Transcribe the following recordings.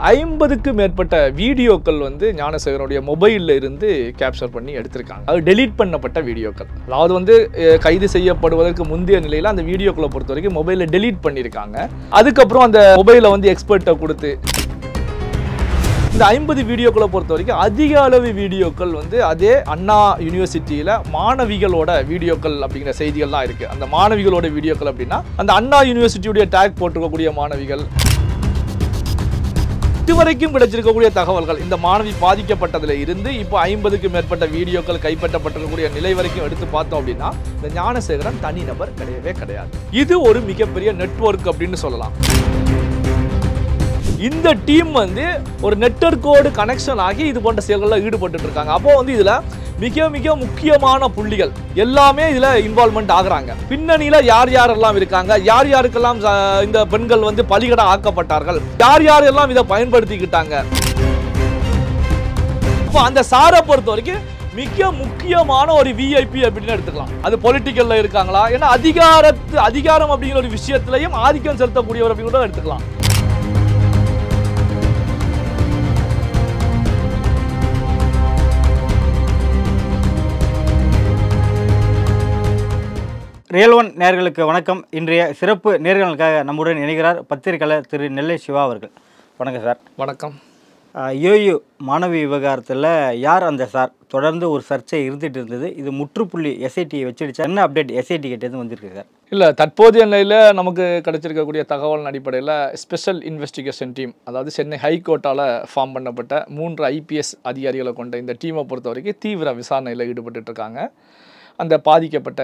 50க்கு மேற்பட்ட வீடியோக்கள் வந்து ஞானசேகரனுடைய மொபைல்ல இருந்து கேப்சர் பண்ணி எடுத்திருக்காங்க. அது டெலீட் பண்ணப்பட்ட வீடியோக்கள். அதாவது வந்து கைது செய்யப்படுவதற்கு முந்தைய நிலையில அந்த வீடியோக்களை பொறுத்த வரைக்கும் மொபைல்ல டெலீட் பண்ணியிருக்காங்க. அதுக்கப்புறம் அந்த மொபைலை வந்து எக்ஸ்பர்ட்டை கொடுத்து இந்த 50 வீடியோக்களை பொறுத்த வரைக்கும் அதிக அளவு வீடியோக்கள் வந்து அதே அண்ணா யூனிவர்சிட்டியில் மாணவிகளோட வீடியோக்கள் அப்படிங்கிற செய்திகள் தான் இருக்குது. அந்த மாணவிகளோட வீடியோக்கள் அப்படின்னா அந்த அண்ணா யூனிவர்சிட்டியுடைய டேக் போட்டிருக்கக்கூடிய மாணவிகள். இதுவரைக்கும் கிடைச்சிருக்கக்கூடிய தகவல்கள் இந்த மாணவி பாதிக்கப்பட்டதில் இருந்து இப்போ 50க்கு மேற்பட்ட வீடியோக்கள் கைப்பற்றப்பட்டிருக்கக்கூடிய நிலை வரைக்கும் எடுத்து பார்த்தோம் அப்படின்னா இந்த ஞானசேகரன் தனிநபர் கிடையவே கிடையாது. இது ஒரு மிகப்பெரிய நெட்வொர்க் அப்படின்னு சொல்லலாம். இந்த டீம் வந்து ஒரு நெட்வொர்க்கோடு கனெக்ஷன் ஆகி இது போன்ற செயல்களில் ஈடுபட்டு இருக்காங்க. அப்போ வந்து இதுல மிக மிக முக்கியமான புள்ளிகள் எல்லாமே இதுல இன்வால்வ்மெண்ட் ஆகுறாங்க. பின்னணியில யார் யாரெல்லாம் இருக்காங்க, யார் யாருக்கெல்லாம் இந்த பெண்கள் வந்து பலிகடா ஆக்கப்பட்டார்கள், யார் யாரெல்லாம் இதை பயன்படுத்திக்கிட்டாங்க. அந்த சாரை பொறுத்த வரைக்கும் மிக முக்கியமான ஒரு விஐபி அப்படின்னு எடுத்துக்கலாம். அது பொலிட்டிக்கல்ல இருக்காங்களா, ஏன்னா அதிகாரம் அப்படிங்கிற ஒரு விஷயத்திலையும் ஆதிக்கம் செலுத்தக்கூடியவர் அப்படின்னு கூட எடுத்துக்கலாம். ரியல் ஒன் நேயர்களுக்கு வணக்கம். இன்றைய சிறப்பு நேர்களுக்காக நம்முடன் இணைகிறார் பத்திரிகையாளர் திரு நெல்லை சிவா அவர்கள். வணக்கம் சார். வணக்கம். யோயு மாணவி விவகாரத்தில் யார் அந்த சார் தொடர்ந்து ஒரு சர்ச்சை இருந்துகிட்டு இருந்தது. இது முற்றுப்புள்ளி எஸ்ஐடியை வச்சிடுச்சா? என்ன அப்டேட் எஸ்ஐடி கிட்டேருந்து வந்திருக்கு சார்? இல்லை, தற்போதைய நிலையில் நமக்கு கிடைச்சிருக்கக்கூடிய தகவல் அடிப்படையில் ஸ்பெஷல் இன்வெஸ்டிகேஷன் டீம், அதாவது சென்னை ஹைகோர்ட்டால் ஃபார்ம் பண்ணப்பட்ட 3 IPS அதிகாரிகளை கொண்ட இந்த டீமை பொறுத்த வரைக்கும் தீவிர விசாரணையில் ஈடுபட்டு இருக்காங்க. அந்த பாதிக்கப்பட்ட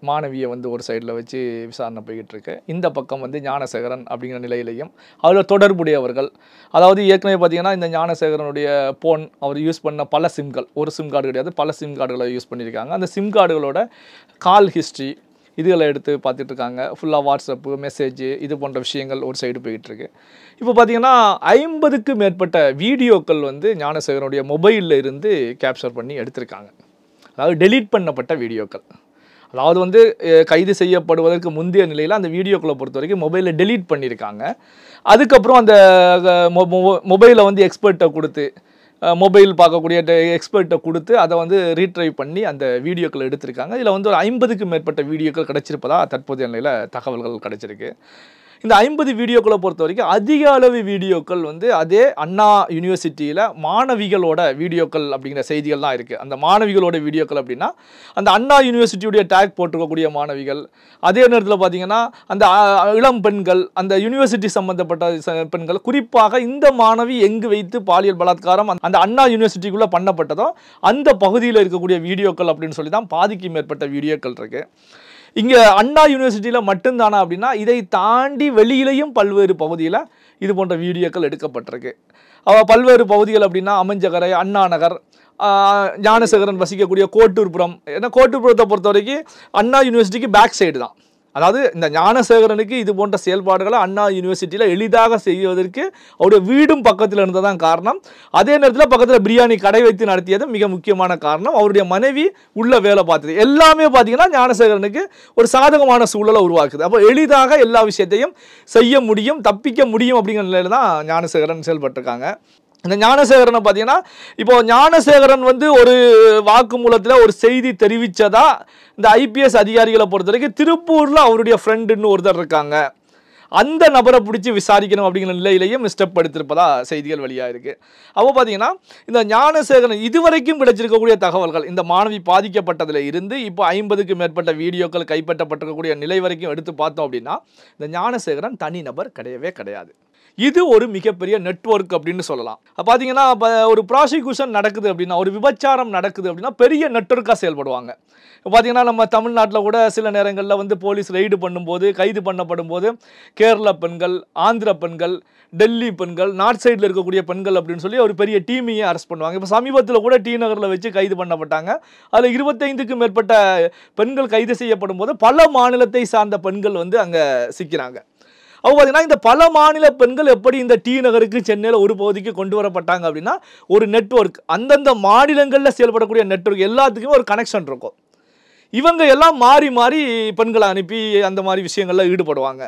மாணவியை வந்து ஒரு சைடில் வச்சு விசாரணை போய்கிட்டு இருக்கு. இந்த பக்கம் வந்து ஞானசேகரன் அப்படிங்கிற நிலையிலையும் அதில் தொடர்புடையவர்கள், அதாவது ஏற்கனவே பார்த்தீங்கன்னா இந்த ஞானசேகரனுடைய போன் அவர் யூஸ் பண்ண பல சிம்கள், ஒரு சிம் கார்டு கிடையாது, பல சிம் கார்டுகளை யூஸ் பண்ணியிருக்காங்க. அந்த சிம் கார்டுகளோட கால் ஹிஸ்ட்ரி இதுகளை எடுத்து பார்த்துட்டு இருக்காங்க. ஃபுல்லாக வாட்ஸ்அப்பு மெசேஜ் இது போன்ற விஷயங்கள் ஒரு சைடு போய்கிட்டுருக்கு. இப்போ பார்த்தீங்கன்னா 50க்கு மேற்பட்ட வீடியோக்கள் வந்து ஞானசேகரனுடைய மொபைலில் இருந்து கேப்சர் பண்ணி எடுத்திருக்காங்க. அதாவது டெலீட் பண்ணப்பட்ட வீடியோக்கள். அதாவது வந்து கைது செய்யப்படுவதற்கு முந்தைய நிலையில் அந்த வீடியோக்களை பொறுத்த வரைக்கும் மொபைலில் டெலீட் பண்ணியிருக்காங்க. அதுக்கப்புறம் அந்த மொபைலை வந்து எக்ஸ்பர்ட்டை கொடுத்து மொபைல் பார்க்கக்கூடிய எக்ஸ்பர்ட்டை கொடுத்து அதை வந்து ரீட்ரைவ் பண்ணி அந்த வீடியோக்கள் எடுத்திருக்காங்க. இதில் வந்து ஒரு 50க்கு மேற்பட்ட வீடியோக்கள் கிடச்சிருப்பதா தற்போதைய நிலையில் தகவல்கள் கிடச்சிருக்கு. இந்த 50 வீடியோக்களை பொறுத்த வரைக்கும் அதிக அளவு வீடியோக்கள் வந்து அதே அண்ணா யூனிவர்சிட்டியில் மாணவிகளோட வீடியோக்கள் அப்படிங்கிற செய்திகள் தான் இருக்குது. அந்த மாணவிகளோட வீடியோக்கள் அப்படின்னா அந்த அண்ணா யூனிவர்சிட்டியுடைய டேக் போட்டிருக்கக்கூடிய மாணவிகள், அதே நேரத்தில் பார்த்திங்கன்னா அந்த இளம் பெண்கள், அந்த யூனிவர்சிட்டி சம்மந்தப்பட்ட பெண்கள், குறிப்பாக இந்த மாணவி எங்கு வைத்து பாலியல் பலாத்காரம் அந்த அண்ணா யூனிவர்சிட்டிக்குள்ளே பண்ணப்பட்டதோ அந்த பகுதியில் இருக்கக்கூடிய வீடியோக்கள் அப்படின்னு சொல்லி தான் பாதிக்கு மேற்பட்ட வீடியோக்கள் இருக்குது. இங்கே அண்ணா யூனிவர்சிட்டியில் மட்டும்தானா அப்படின்னா இதை தாண்டி வெளியிலையும் பல்வேறு பகுதியில் இது போன்ற வீடியோக்கள் எடுக்கப்பட்டிருக்கு. பல்வேறு பகுதிகள் அப்படின்னா அமைஞ்சகரை, அண்ணா நகர், ஞானசேகரன் வசிக்கக்கூடிய கோட்டூர்புரம். ஏன்னா கோட்டூர்புரத்தை பொறுத்த வரைக்கும் அண்ணா யூனிவர்சிட்டிக்கு பேக் சைடு தான். அதாவது இந்த ஞானசேகரனுக்கு இது போன்ற செயல்பாடுகளை அண்ணா யூனிவர்சிட்டியில் எளிதாக செய்வதற்கு அவருடைய வீடும் பக்கத்தில் இருந்ததான் காரணம். அதே நேரத்தில் பக்கத்தில் பிரியாணி கடை வைத்து நடத்தியது மிக முக்கியமான காரணம். அவருடைய மனைவி உள்ள வேலை பார்த்தது எல்லாமே பார்த்தீங்கன்னா ஞானசேகரனுக்கு ஒரு சாதகமான சூழலை உருவாக்குது. அப்போ எளிதாக எல்லா விஷயத்தையும் செய்ய முடியும், தப்பிக்க முடியும் அப்படிங்கிற நிலையில் தான் ஞானசேகரன் செயல்பட்டிருக்காங்க. இந்த ஞானசேகரனை பார்த்தீங்கன்னா இப்போ ஞானசேகரன் வந்து ஒரு வாக்குமூலத்தில் ஒரு செய்தி தெரிவித்ததா இந்த IPS அதிகாரிகளை பொறுத்த வரைக்கும் திருப்பூரில் அவருடைய ஃப்ரெண்டுன்னு ஒருத்தர் இருக்காங்க, அந்த நபரை பிடிச்சி விசாரிக்கணும் அப்படிங்கிற நிலையிலையும் ஸ்டெப் எடுத்திருப்பதா செய்திகள் வெளியாக இருக்குது. அப்போ பார்த்தீங்கன்னா இந்த ஞானசேகரன் இதுவரைக்கும் கிடைச்சிருக்கக்கூடிய தகவல்கள் இந்த மாணவி பாதிக்கப்பட்டதில் இருந்து இப்போ 50க்கு மேற்பட்ட வீடியோக்கள் கைப்பற்றப்பட்டிருக்கக்கூடிய நிலை வரைக்கும் எடுத்து பார்த்தோம் அப்படின்னா இந்த ஞானசேகரன் தனிநபர் கிடையவே கிடையாது. இது ஒரு மிகப்பெரிய நெட்வொர்க் அப்படின்னு சொல்லலாம். பார்த்தீங்கன்னா ஒரு ப்ராசிக்யூஷன் நடக்குது அப்படின்னா, ஒரு விபச்சாரம் நடக்குது அப்படின்னா பெரிய நெட்வொர்க்காக செயல்படுவாங்க. பார்த்தீங்கன்னா நம்ம தமிழ்நாட்டில் கூட சில நேரங்களில் வந்து போலீஸ் ரெய்டு பண்ணும்போது, கைது பண்ணப்படும் போது கேரள பெண்கள், ஆந்திர பெண்கள், டெல்லி பெண்கள், நார்த் சைடில் இருக்கக்கூடிய பெண்கள் அப்படின்னு சொல்லி ஒரு பெரிய டீமையே அரெஸ்ட் பண்ணுவாங்க. இப்போ சமீபத்தில் கூட டி நகரில் வச்சு கைது பண்ணப்பட்டாங்க. அதில் 25க்கும் மேற்பட்ட பெண்கள் கைது செய்யப்படும் போது பல மாநிலத்தை சார்ந்த பெண்கள் வந்து அங்கே சிக்கிறாங்க. அவங்க பார்த்தீங்கன்னா இந்த பல மாநில பெண்கள் எப்படி இந்த டி நகருக்கு சென்னையில் ஒரு பகுதிக்கு கொண்டு வரப்பட்டாங்க அப்படின்னா ஒரு நெட்வொர்க், அந்தந்த மாநிலங்களில் செயல்படக்கூடிய நெட்வொர்க் எல்லாத்துக்குமே ஒரு கனெக்ஷன் இருக்கும். இவங்க எல்லாம் மாறி மாறி பெண்களை அனுப்பி அந்த மாதிரி விஷயங்களில் ஈடுபடுவாங்க.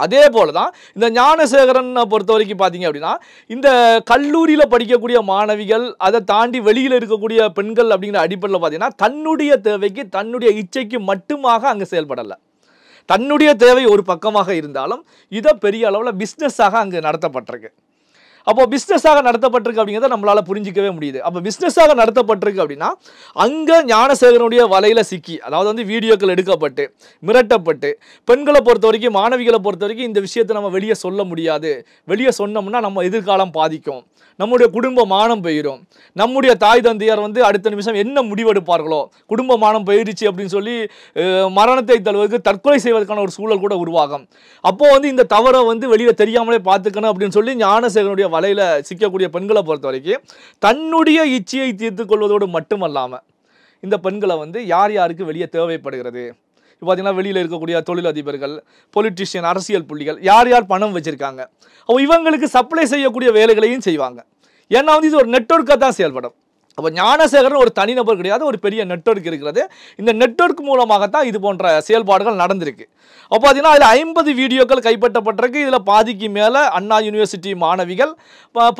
அதே போல தான் இந்த ஞானசேகரனை பொறுத்த வரைக்கும் பார்த்தீங்க அப்படின்னா இந்த கல்லூரியில் படிக்கக்கூடிய மாணவிகள் அதை தாண்டி வெளியில் இருக்கக்கூடிய பெண்கள் அப்படிங்கிற அடிப்படையில் பார்த்தீங்கன்னா தன்னுடைய தேவைக்கு தன்னுடைய இச்சைக்கு மட்டுமாக அங்கே செயல்படலை. தன்னுடைய தேவை ஒரு பக்கமாக இருந்தாலும் இதை பெரிய அளவில் பிஸ்னஸாக அங்கே நடத்தப்பட்டிருக்கு. அப்போ பிஸ்னஸாக நடத்தப்பட்டிருக்கு அப்படிங்கிறத நம்மளால் புரிஞ்சிக்கவே முடியுது. அப்போ பிஸ்னஸாக நடத்தப்பட்டிருக்கு அப்படின்னா அங்கே ஞானசேகரனுடைய வலையில் சிக்கி, அதாவது வந்து வீடியோக்கள் எடுக்கப்பட்டு மிரட்டப்பட்டு, பெண்களை பொறுத்த வரைக்கும் மாணவிகளை பொறுத்த வரைக்கும் இந்த விஷயத்தை நம்ம வெளியே சொல்ல முடியாது, வெளியே சொன்னோம்னா நம்ம எதிர்காலம் பாதிக்கும், நம்முடைய குடும்ப மானம் போயிடும், நம்முடைய தாய் தந்தையார் வந்து அடுத்த நிமிஷம் என்ன முடிவெடுப்பார்களோ, குடும்ப மானம் போயிடுச்சு அப்படின்னு சொல்லி மரணத்தை தழுவதற்கு தற்கொலை செய்வதற்கான ஒரு சூழல் கூட உருவாகும். அப்போ வந்து இந்த தவறை வந்து வெளியே தெரியாமலே பார்த்துக்கணும் அப்படின்னு சொல்லி ஞானசேகரனுடைய வலையில் சிக்கக்கூடிய பெண்களை பொறுத்த வரைக்கும் தன்னுடைய இச்சையை தீர்த்து கொள்வதோடு மட்டுமல்லாமல் இந்த பெண்களை வந்து யார் யாருக்கு வெளியே தேவைப்படுகிறது, இப்போ பார்த்தீங்கன்னா வெளியில் இருக்கக்கூடிய தொழிலதிபர்கள், பொலிட்டிஷியன், அரசியல் புள்ளிகள், யார் யார் பணம் வச்சுருக்காங்க, அப்போ இவங்களுக்கு சப்ளை செய்யக்கூடிய வேலைகளையும் செய்வாங்க. ஏன்னா வந்து இது ஒரு நெட்வொர்க்காக தான் செயல்படும். அப்போ ஞானசேகரன் ஒரு தனிநபர் கிடையாது, ஒரு பெரிய நெட்வொர்க் இருக்கிறது. இந்த நெட்வொர்க் மூலமாகத்தான் இது போன்ற செயல்பாடுகள் நடந்திருக்கு. அப்போ பார்த்தீங்கன்னா அதில் 50 வீடியோக்கள் கைப்பற்றப்பட்டிருக்கு. இதில் பாதிக்கு மேலே அண்ணா யூனிவர்சிட்டி மாணவிகள்,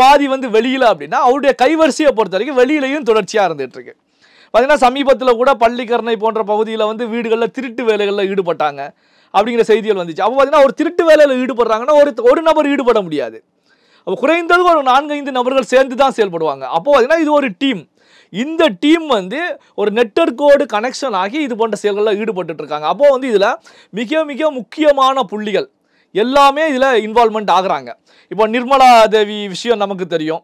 பாதி வந்து வெளியில் அப்படின்னா அவருடைய கைவரிசையை பொறுத்த வரைக்கும் வெளியிலையும் தொடர்ச்சியாக இருந்துகிட்ருக்கு. பார்த்தீங்கன்னா சமீபத்தில் கூட பள்ளிக்கரணை போன்ற பகுதியில் வந்து வீடுகளில் திருட்டு வேலைகளில் ஈடுபட்டாங்க அப்படிங்கிற செய்திகள் வந்துச்சு. அப்போ பார்த்தீங்கன்னா ஒரு திருட்டு வேலையில் ஈடுபடுறாங்கன்னா ஒரு நபர் ஈடுபட முடியாது. அப்போ குறைந்தது ஒரு 4-5 நபர்கள் சேர்ந்து தான் செயல்படுவாங்க. அப்போ பார்த்தீங்கன்னா இது ஒரு டீம். இந்த டீம் வந்து ஒரு நெட்வொர்க்கோடு கனெக்ஷன் ஆகி இது போன்ற செயல்களில் ஈடுபட்டு இருக்காங்க. அப்போ வந்து இதில் மிக மிக முக்கியமான புள்ளிகள் எல்லாமே இதில் இன்வால்மெண்ட் ஆகுறாங்க. இப்போ நிர்மலா தேவி விஷயம் நமக்கு தெரியும்.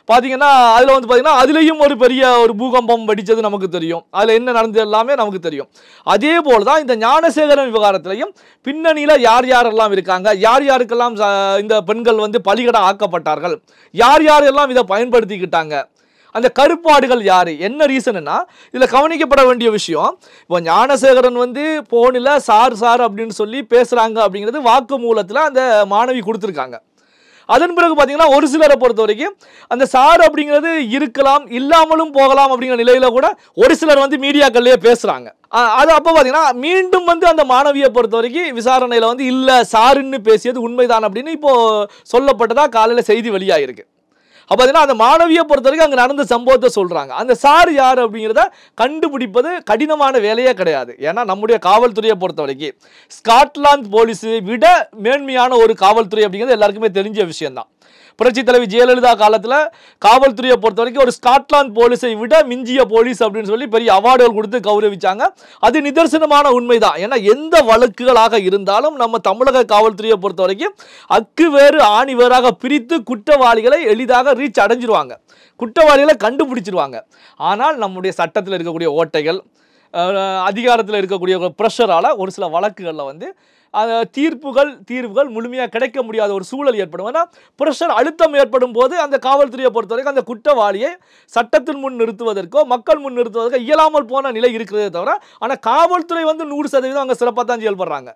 பார்த்தீங்கன்னா அதில் வந்து பார்த்தீங்கன்னா அதுலேயும் ஒரு பெரிய ஒரு பூகம்பம் வெடித்தது நமக்கு தெரியும். அதில் என்ன நடந்தது எல்லாமே நமக்கு தெரியும். அதே போல் தான் இந்த ஞானசேகரன் விவகாரத்திலையும் பின்னணியில் யார் யாரெல்லாம் இருக்காங்க, யார் யாருக்கெல்லாம் இந்த பெண்கள் வந்து பலிகடா ஆக்கப்பட்டார்கள், யார் யாரெல்லாம் இதை பயன்படுத்திக்கிட்டாங்க, அந்த கருப்பாடுகள் யார், என்ன ரீசன்னா இதில் கவனிக்கப்பட வேண்டிய விஷயம். இப்போ ஞானசேகரன் வந்து போனில் சார் அப்படின்னு சொல்லி பேசுகிறாங்க அப்படிங்கிறது வாக்கு மூலத்தில் அந்த மாணவி கொடுத்துருக்காங்க. அதன் பிறகு பார்த்தீங்கன்னா ஒரு சிலரை பொறுத்த வரைக்கும் அந்த சார் அப்படிங்கிறது இருக்கலாம், இல்லாமலும் போகலாம் அப்படிங்கிற நிலையில் கூட ஒரு சிலர் வந்து மீடியாக்கள்லேயே பேசுகிறாங்க. அது அப்போ பார்த்தீங்கன்னா மீண்டும் வந்து அந்த மாணவியை பொறுத்த வரைக்கும் விசாரணையில் வந்து இல்லை சாருன்னு பேசியது உண்மைதான் அப்படின்னு இப்போது சொல்லப்பட்டதாக காலையில் செய்தி வெளியாகிருக்கு. அப்போ பார்த்தீங்கன்னா அந்த மாணவியை பொறுத்த வரைக்கும் அங்கே நடந்த சம்பவத்தை சொல்கிறாங்க. அந்த சார் யார் அப்படிங்கிறத கண்டுபிடிப்பது கடினமான வேலையே கிடையாது. ஏன்னா நம்முடைய காவல்துறையை பொறுத்த வரைக்கும் ஸ்காட்லாந்து போலீஸை விட மேன்மையான ஒரு காவல்துறை அப்படிங்கிறது எல்லாருக்குமே தெரிஞ்ச விஷயம்தான். புரட்சி தலைவி ஜெயலலிதா காலத்தில் காவல்துறையை பொறுத்த வரைக்கும் ஒரு ஸ்காட்லாந்து போலீஸை விட மிஞ்சிய போலீஸ் அப்படின்னு சொல்லி பெரிய அவார்டுகள் கொடுத்து கௌரவிச்சாங்க. அது நிதர்சனமான உண்மைதான். ஏன்னா எந்த வழக்குகளாக இருந்தாலும் நம்ம தமிழக காவல்துறையை பொறுத்த வரைக்கும் அக்கு வேறு ஆணி வேறாக பிரித்து குற்றவாளிகளை எளிதாக ரீச் அடைஞ்சிருவாங்க, குற்றவாளிகளை கண்டுபிடிச்சிருவாங்க. ஆனால் நம்முடைய சட்டத்தில் இருக்கக்கூடிய ஓட்டைகள், அதிகாரத்தில் இருக்கக்கூடிய ப்ரெஷரால் ஒரு சில வழக்குகளில் வந்து தீர்வுகள் முழுமையாக கிடைக்க முடியாத ஒரு சூழல் ஏற்படும். ஏன்னா ப்ரெஷர் அழுத்தம் ஏற்படும் போது அந்த காவல்துறையை பொறுத்த வரைக்கும் அந்த குற்றவாளியை சட்டத்தின் முன் நிறுத்துவதற்கோ மக்கள் முன் நிறுத்துவதற்கோ இயலாமல் போன நிலை இருக்கிறதே தவிர, ஆனால் காவல்துறை வந்து 100% அங்கே சிறப்பாக தான் செயல்படுறாங்க.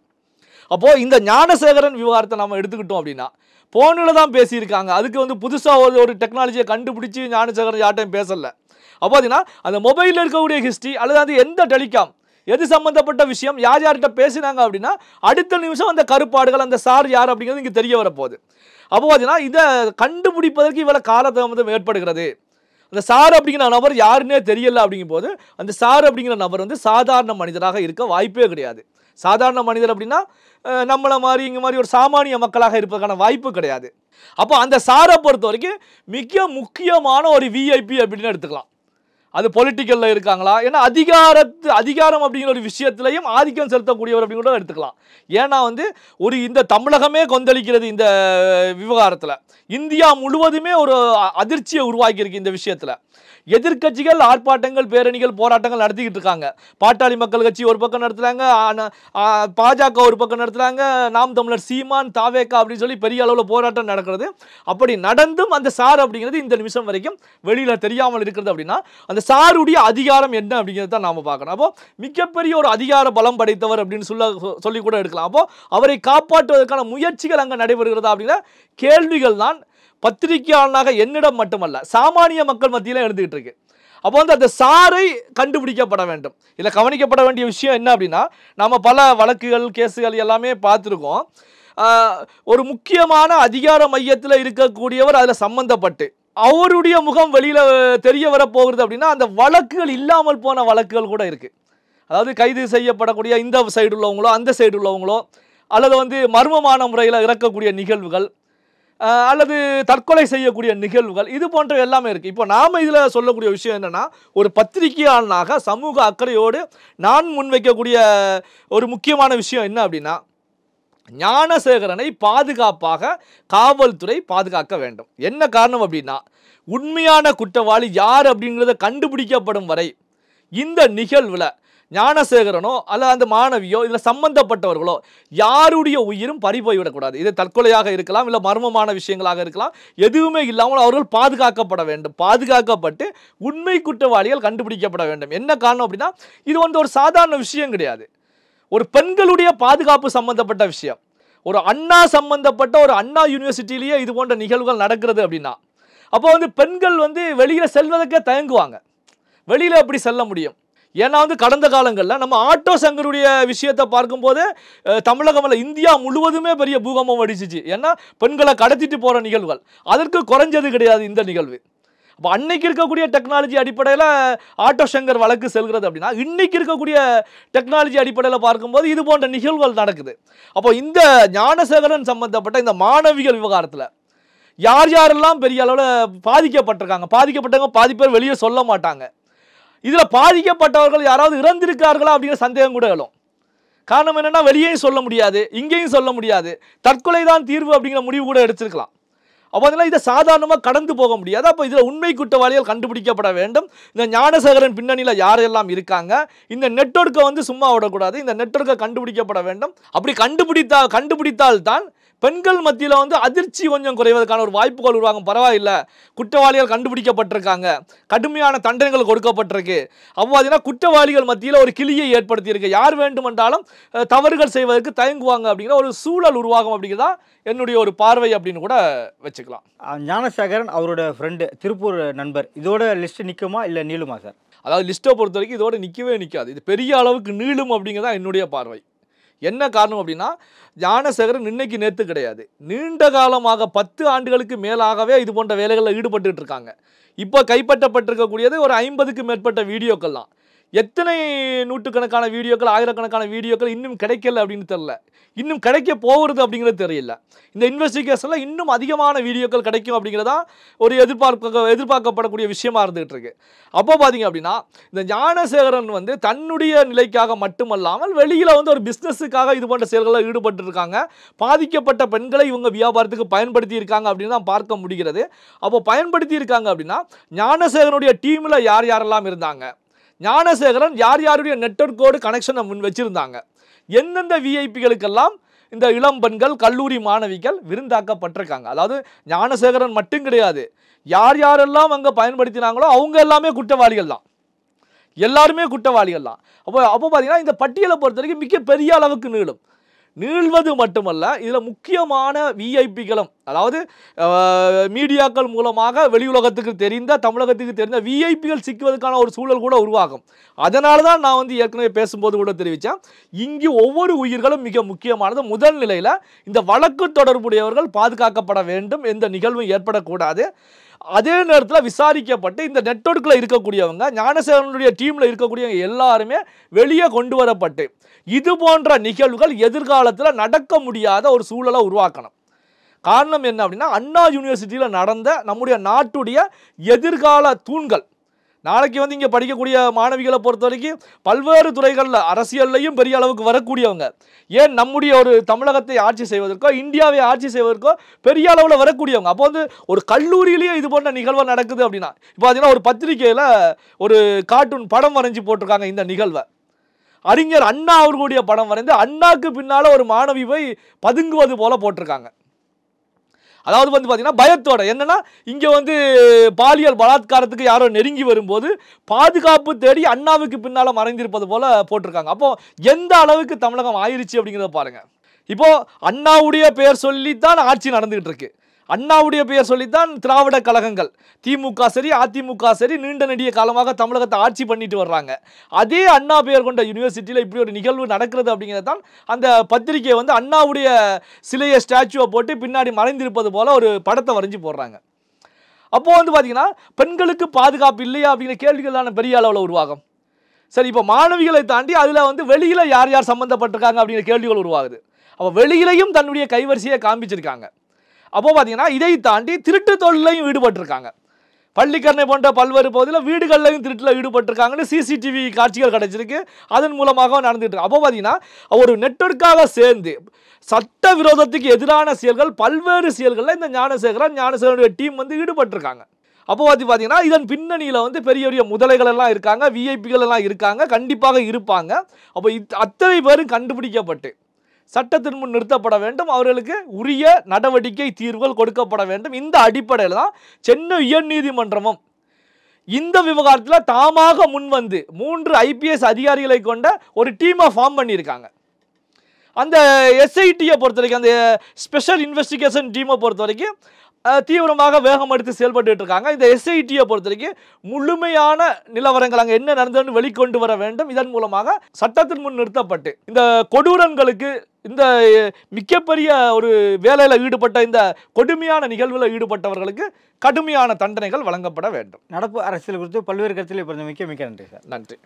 அப்போது இந்த ஞானசேகரன் விவகாரத்தை நம்ம எடுத்துக்கிட்டோம் அப்படின்னா போனில் தான் பேசியிருக்காங்க. அதுக்கு வந்து புதுசாக ஒரு டெக்னாலஜியை கண்டுபிடிச்சி ஞானசேகரன் யார்ட்டையும் பேசலை. அப்போ பார்த்தீங்கன்னா அந்த மொபைலில் இருக்கக்கூடிய ஹிஸ்ட்ரி அல்லது அது எந்த டெலிகாம் எது சம்பந்தப்பட்ட விஷயம் யார் யார்கிட்ட பேசினாங்க அப்படின்னா அடுத்த நிமிஷம் அந்த கருப்பாடுகள் அந்த சார் யார் அப்படிங்கிறது இங்கே தெரிய வரப்போகுது. அப்போ பார்த்தீங்கன்னா இதை கண்டுபிடிப்பதற்கு இவ்வளோ காலதாமதம் ஏற்படுகிறது. அந்த சார் அப்படிங்கிற நபர் யாருன்னே தெரியல அப்படிங்கும் போது அந்த சார் அப்படிங்கிற நபர் வந்து சாதாரண மனிதராக இருக்க வாய்ப்பே கிடையாது. சாதாரண மனிதர் அப்படின்னா நம்மளை மாதிரி இங்கே மாதிரி ஒரு சாமானிய மக்களாக இருப்பதற்கான வாய்ப்பு கிடையாது. அப்போ அந்த சாரை பொறுத்த வரைக்கும் மிக முக்கியமான ஒரு விஐபி அப்படின்னு எடுத்துக்கலாம். அது பொலிட்டிக்கலில் இருக்காங்களா, ஏன்னா அதிகாரம் அப்படிங்கிற ஒரு விஷயத்திலையும் ஆதிக்கம் செலுத்தக்கூடியவர் அப்படின்னு கூட எடுத்துக்கலாம். ஏன்னா வந்து ஒரு இந்த தமிழகமே கொந்தளிக்கிறது இந்த விவகாரத்தில், இந்தியா முழுவதுமே ஒரு அதிர்ச்சியை உருவாக்கியிருக்கு இந்த விஷயத்தில். எதிர்க்கட்சிகள் ஆர்ப்பாட்டங்கள், பேரணிகள், போராட்டங்கள் நடத்திக்கிட்டு இருக்காங்க. பாட்டாளி மக்கள் கட்சி ஒரு பக்கம் நடத்துகிறாங்க, பாஜக ஒரு பக்கம் நடத்துகிறாங்க, நாம் தமிழர், சீமான், தாவேகா அப்படின்னு சொல்லி பெரிய அளவில் போராட்டம் நடக்கிறது. அப்படி நடந்தும் அந்த சார் அப்படிங்கிறது இந்த நிமிஷம் வரைக்கும் வெளியில் தெரியாமல் இருக்கிறது. அப்படின்னா அந்த சாருடைய அதிகாரம் என்ன அப்படிங்கிறத தான் நாம் பார்க்கணும். அப்போ மிகப்பெரிய ஒரு அதிகார பலம் படைத்தவர் அப்படின்னு சொல்லி கூட எடுக்கலாம். அப்போ அவரை காப்பாற்றுவதற்கான முயற்சிகள் அங்கே நடைபெறுகிறதா அப்படிங்கிற கேள்விகள் தான் பத்திரிகையாளனாக என்னிடம் மட்டுமல்ல சாமானிய மக்கள் மத்தியில் எழுந்துகிட்டு இருக்கு. அப்போ வந்து அந்த சாரை கண்டுபிடிக்கப்பட வேண்டும். இதில் கவனிக்கப்பட வேண்டிய விஷயம் என்ன அப்படின்னா, நாம் பல வழக்குகள், கேஸுகள் எல்லாமே பார்த்துருக்கோம். ஒரு முக்கியமான அதிகார மையத்தில் இருக்கக்கூடியவர் அதில் சம்பந்தப்பட்டு அவருடைய முகம் வெளியில் தெரிய வரப்போகிறது அப்படின்னா அந்த வழக்குகள் இல்லாமல் போன வழக்குகள் கூட இருக்குது. அதாவது கைது செய்யப்படக்கூடிய இந்த சைடு உள்ளவங்களோ அந்த சைடு உள்ளவங்களோ அல்லது வந்து மர்மமான முறையில் இறக்கக்கூடிய நிகழ்வுகள் அல்லது தற்கொலை செய்யக்கூடிய நிகழ்வுகள் இது போன்ற எல்லாமே இருக்குது. இப்போ நாம் இதில் சொல்லக்கூடிய விஷயம் என்னென்னா, ஒரு பத்திரிகையாளனாக சமூக அக்கறையோடு நான் முன்வைக்கக்கூடிய ஒரு முக்கியமான விஷயம் என்ன அப்படின்னா, ஞானசேகரனை பாதுகாப்பாக காவல்துறை பாதுகாக்க வேண்டும். என்ன காரணம் அப்படின்னா, உண்மையான குற்றவாளி யார் அப்படிங்கிறத கண்டுபிடிக்கப்படும் வரை இந்த நிகழ்வில் ஞானசேகரனோ அல்ல அந்த மாணவியோ இதில் சம்பந்தப்பட்டவர்களோ யாருடைய உயிரும் பறி போய்விடக்கூடாது. இது தற்கொலையாக இருக்கலாம், இல்லை மர்மமான விஷயங்களாக இருக்கலாம், எதுவுமே இல்லாமல் அவர்கள் பாதுகாக்கப்பட வேண்டும். பாதுகாக்கப்பட்டு உண்மை குற்றவாளிகள் கண்டுபிடிக்கப்பட வேண்டும். என்ன காரணம் அப்படின்னா, இது வந்து ஒரு சாதாரண விஷயம் கிடையாது. ஒரு பெண்களுடைய பாதுகாப்பு சம்பந்தப்பட்ட விஷயம். ஒரு அண்ணா சம்பந்தப்பட்ட ஒரு அண்ணா யூனிவர்சிட்டியிலேயே இது போன்ற நிகழ்வுகள் நடக்கிறது அப்படின்னா, அப்போ வந்து பெண்கள் வந்து வெளியில் செல்வதற்கே தயங்குவாங்க. வெளியில் எப்படி செல்ல முடியும்? ஏன்னா வந்து கடந்த காலங்களில் நம்ம ஆட்டோ சங்கருடைய விஷயத்தை பார்க்கும்போது தமிழகம் அல்ல இந்தியா முழுவதுமே பெரிய பூகம்பம் அடிச்சிச்சு. ஏன்னா பெண்களை கடத்திட்டு போகிற நிகழ்வுகள் அதற்கு குறைஞ்சது கிடையாது இந்த நிகழ்வு. அப்போ அன்னைக்கு இருக்கக்கூடிய டெக்னாலஜி அடிப்படையில் ஆட்டோ சங்கர் வழக்கு செல்கிறது அப்படின்னா, இன்னைக்கு இருக்கக்கூடிய டெக்னாலஜி அடிப்படையில் பார்க்கும்போது இது போன்ற நிகழ்வுகள் நடக்குது. அப்போ இந்த ஞானசேகரன் சம்பந்தப்பட்ட இந்த மாணவிகள் விவகாரத்தில் யார் யாரெல்லாம் பெரிய அளவில் பாதிக்கப்பட்டிருக்காங்க, பாதிக்கப்பட்டவங்க பாதி பேர் வெளியே சொல்ல மாட்டாங்க. இதில் பாதிக்கப்பட்டவர்கள் யாராவது இறந்திருக்கார்களா அப்படிங்கிற சந்தேகம் கூட எழும். காரணம் என்னென்னா, வெளியேயும் சொல்ல முடியாது, இங்கேயும் சொல்ல முடியாது, தற்கொலை தான் தீர்வு அப்படிங்கிற முடிவு கூட எடுத்திருக்கலாம். அப்போ அதனால் இதை சாதாரணமாக கடந்து போக முடியாது. அப்போ இதில் உண்மை குற்றவாளிகள் கண்டுபிடிக்கப்பட வேண்டும். இந்த ஞானசேகரன் பின்னணியில் யாரெல்லாம் இருக்காங்க, இந்த நெட்வொர்க்கை வந்து சும்மா விடக்கூடாது, இந்த நெட்வொர்க்கை கண்டுபிடிக்கப்பட வேண்டும். அப்படி கண்டுபிடித்தால் தான் பெண்கள் மத்தியில் வந்து அதிர்ச்சி கொஞ்சம் குறைவதற்கான ஒரு வாய்ப்புகள் உருவாகும். பரவாயில்லை, குற்றவாளிகள் கண்டுபிடிக்கப்பட்டிருக்காங்க, கடுமையான தண்டனைகள் கொடுக்கப்பட்டிருக்கு. அப்போ பார்த்தீங்கன்னா குற்றவாளிகள் மத்தியில் ஒரு கிளியை ஏற்படுத்தியிருக்கு. யார் வேண்டுமென்றாலும் தவறுகள் செய்வதற்கு தயங்குவாங்க அப்படிங்கிற ஒரு சூழல் உருவாகும் அப்படிங்கிறதா என்னுடைய ஒரு பார்வை அப்படின்னு கூட வச்சுக்கலாம். ஞானசேகரன் அவரோட ஃப்ரெண்டு திருப்பூர் நண்பர் இதோட லிஸ்ட் நிற்குமா இல்லை நீளுமா சார்? அதாவது லிஸ்ட்டை பொறுத்த வரைக்கும் இதோட நிற்கவே நிற்காது. இது பெரிய அளவுக்கு நீளும் அப்படிங்கிறதா என்னுடைய பார்வை. என்ன காரணம் அப்படின்னா, ஞானசேகரன் இன்னைக்கு நேற்று கிடையாது, நீண்ட காலமாக 10 ஆண்டுகளுக்கு மேலாகவே இது போன்ற வேலைகளில் ஈடுபட்டு இருக்காங்க. இப்போ கைப்பற்றப்பட்டிருக்கக்கூடியது ஒரு 50க்கு மேற்பட்ட வீடியோக்கள் தான். எத்தனை நூற்றுக்கணக்கான வீடியோக்கள், ஆயிரக்கணக்கான வீடியோக்கள் இன்னும் கிடைக்கல அப்படின்னு தெரியல, இன்னும் கிடைக்க போகிறது அப்படிங்கிறது தெரியல. இந்த இன்வெஸ்டிகேஷனில் இன்னும் அதிகமான வீடியோக்கள் கிடைக்கும் அப்படிங்கிறதா ஒரு எதிர்பார்க்கப்படக்கூடிய விஷயமா இருந்துகிட்டு இருக்கு. அப்போ பார்த்தீங்க அப்படின்னா, இந்த ஞானசேகரன் வந்து தன்னுடைய நிலைக்காக மட்டுமல்லாமல் வெளியில் வந்து ஒரு பிஸ்னஸுக்காக இது போன்ற செயல்களில் ஈடுபட்டு இருக்காங்க. பாதிக்கப்பட்ட பெண்களை இவங்க வியாபாரத்துக்கு பயன்படுத்தி இருக்காங்க அப்படின்னு தான் பார்க்க முடிகிறது. அப்போ பயன்படுத்தி இருக்காங்க அப்படின்னா, ஞானசேகரனுடைய டீமில் யார் யாரெல்லாம் இருந்தாங்க, ஞானசேகரன் யார் யாருடைய நெட்வொர்க்கோடு கனெக்ஷனை முன் வச்சிருந்தாங்க, எந்தெந்த விஐபிகளுக்கெல்லாம் இந்த இளம் பெண்கள் கல்லூரி மாணவிகள் விருந்தாக்கப்பட்டிருக்காங்க. அதாவது ஞானசேகரன் மட்டும் கிடையாது, யார் யாரெல்லாம் அங்கே பயன்படுத்தினாங்களோ அவங்க எல்லாமே குற்றவாளிகள் தான், எல்லாருமே குற்றவாளிகள் தான். அப்போ பார்த்தீங்கன்னா இந்த பட்டியலை பொறுத்த வரைக்கும் மிக பெரிய அளவுக்கு நீள்வது மட்டுமல்ல, இதில் முக்கியமான விஐபிகளும், அதாவது மீடியாக்கள் மூலமாக வெளியுலகத்துக்கு தெரிந்த, தமிழகத்துக்கு தெரிந்த விஐபிகள் சிக்குவதற்கான ஒரு சூழல் கூட உருவாகும். அதனால தான் நான் வந்து ஏற்கனவே பேசும்போது கூட தெரிவித்தேன், இங்கு ஒவ்வொரு உயிர்களும் மிக முக்கியமானது. முதல் நிலையில் இந்த வழக்கு தொடர்புடையவர்கள் பாதுகாக்கப்பட வேண்டும், எந்த நிகழ்வும் ஏற்படக்கூடாது. அதே நேரத்தில் விசாரிக்கப்பட்டு இந்த நெட்வொர்க்கில் இருக்கக்கூடியவங்க, ஞானசேகரனுடைய டீமில் இருக்கக்கூடியவங்க எல்லாருமே வெளியே கொண்டு வரப்பட்டு இது போன்ற நிகழ்வுகள் எதிர்காலத்தில் நடக்க முடியாத ஒரு சூழலை உருவாக்கணும். காரணம் என்ன அப்படின்னா, அண்ணா யூனிவர்சிட்டியில் நடந்த நம்முடைய நாட்டுடைய எதிர்கால தூண்கள். நாளைக்கு வந்து இங்கே படிக்கக்கூடிய மாணவிகளை பொறுத்த வரைக்கும் பல்வேறு துறைகளில் அரசியல்லையும் பெரிய அளவுக்கு வரக்கூடியவங்க, ஏன் நம்முடைய ஒரு தமிழகத்தை ஆட்சி செய்வதற்கோ இந்தியாவை ஆட்சி செய்வதற்கோ பெரிய அளவில் வரக்கூடியவங்க. அப்போ வந்து ஒரு கல்லூரியிலேயே இது போன்ற நிகழ்வு நடக்குது அப்படின்னா, இப்போ பார்த்தீங்கன்னா ஒரு பத்திரிகையில் ஒரு கார்ட்டூன் படம் வரைஞ்சி போட்டிருக்காங்க. இந்த நிகழ்வை அறிஞர் அண்ணா அவர்களுடைய படம் வரைந்து அண்ணாக்கு பின்னால் ஒரு மாணவி போய் பதுங்குவது போல போட்டிருக்காங்க. அதாவது வந்து பார்த்தீங்கன்னா பயத்தோட, என்னன்னா இங்கே வந்து பாலியல் பலாத்காரத்துக்கு யாரோ நெருங்கி வரும்போது பாதுகாப்பு தேடி அண்ணாவுக்கு பின்னால் மறைந்திருப்பது போல போட்டிருக்காங்க. அப்போ எந்த அளவுக்கு தமிழகம் ஆயிருச்சு அப்படிங்கிறத பாருங்க. இப்போ அண்ணாவுடைய பெயர் சொல்லித்தான் ஆட்சி நடந்துகிட்டு இருக்கு. அண்ணாவுடைய பெயர் சொல்லித்தான் திராவிட கழகங்கள் திமுக சரி அதிமுக சரி நீண்ட நெடிய காலமாக தமிழகத்தை ஆட்சி பண்ணிட்டு வர்றாங்க. அதே அண்ணா பெயர் கொண்ட யூனிவர்சிட்டியில் இப்படி ஒரு நிகழ்வு நடக்கிறது அப்படிங்கிறது தான் அந்த பத்திரிகை வந்து அண்ணாவுடைய சிலையை ஸ்டாச்சுவை போட்டு பின்னாடி மறைந்திருப்பது போல ஒரு படத்தை வரைஞ்சி போடுறாங்க. அப்போது வந்து பார்த்தீங்கன்னா பெண்களுக்கு பாதுகாப்பு இல்லையா அப்படிங்கிற கேள்விகளான பெரிய அளவில் உருவாகும். சரி, இப்போ மாணவிகளை தாண்டி அதில் வந்து வெளியில் யார் யார் சம்மந்தப்பட்டிருக்காங்க அப்படிங்கிற கேள்விகள் உருவாகுது. அப்போ வெளியிலையும் தன்னுடைய கைவரிசையை காண்பிச்சிருக்காங்க. அப்போது பார்த்தீங்கன்னா இதை தாண்டி திருட்டு தொழிலையும் ஈடுபட்டிருக்காங்க. பள்ளிக்கரணை போன்ற பல்வேறு பகுதியில் வீடுகள்லையும் திருட்டில் ஈடுபட்டிருக்காங்கன்னு சிசிடிவி காட்சிகள் கிடைச்சிருக்கு. அதன் மூலமாக நடந்துட்டு இருக்கு. அப்போ பார்த்தீங்கன்னா ஒரு நெட்வொர்க்காக சேர்ந்து சட்ட விரோதத்துக்கு எதிரான செயல்கள் பல்வேறு செயல்களில் இந்த ஞானசேகரனுடைய டீம் வந்து ஈடுபட்டிருக்காங்க. அப்போ பார்த்தீங்கன்னா இதன் பின்னணியில் வந்து பெரிய பெரிய முதலைகள் எல்லாம் இருக்காங்க, விஐபிகள் எல்லாம் இருக்காங்க, கண்டிப்பாக இருப்பாங்க. அப்போ அத்தனை பேரும் கண்டுபிடிக்கப்பட்டு சட்டத்தின் முன் நிறுத்தப்பட வேண்டும். அவர்களுக்கு உரிய நடவடிக்கை தீர்வுகள் கொடுக்கப்பட வேண்டும். இந்த அடிப்படையில் தான் சென்னை உயர்நீதிமன்றமும் இந்த விவகாரத்தில் தாமாக முன்வந்து 3 IPS அதிகாரிகளை கொண்ட ஒரு டீமை ஃபார்ம் பண்ணியிருக்காங்க. அந்த SITயை பொறுத்த வரைக்கும், அந்த ஸ்பெஷல் இன்வெஸ்டிகேஷன் டீமை பொறுத்த வரைக்கும் தீவிரமாக வேகம் எடுத்து செயல்பட்டு இருக்காங்க. இந்த SITயை பொறுத்த வரைக்கும் முழுமையான நிலவரங்கள் அங்கே என்ன நடந்ததுன்னு வெளிக்கொண்டு வர வேண்டும். இதன் மூலமாக சட்டத்தின் முன் நிறுத்தப்பட்டு இந்த கொடூரங்களுக்கு, இந்த மிகப்பெரிய ஒரு வேலையில் ஈடுபட்ட இந்த கொடுமையான நிகழ்வில் ஈடுபட்டவர்களுக்கு கடுமையான தண்டனைகள் வழங்கப்பட வேண்டும். நடப்பு அரசியல் குறித்து பல்வேறு கருத்தில் மிக்க நன்றி சார். நன்றி.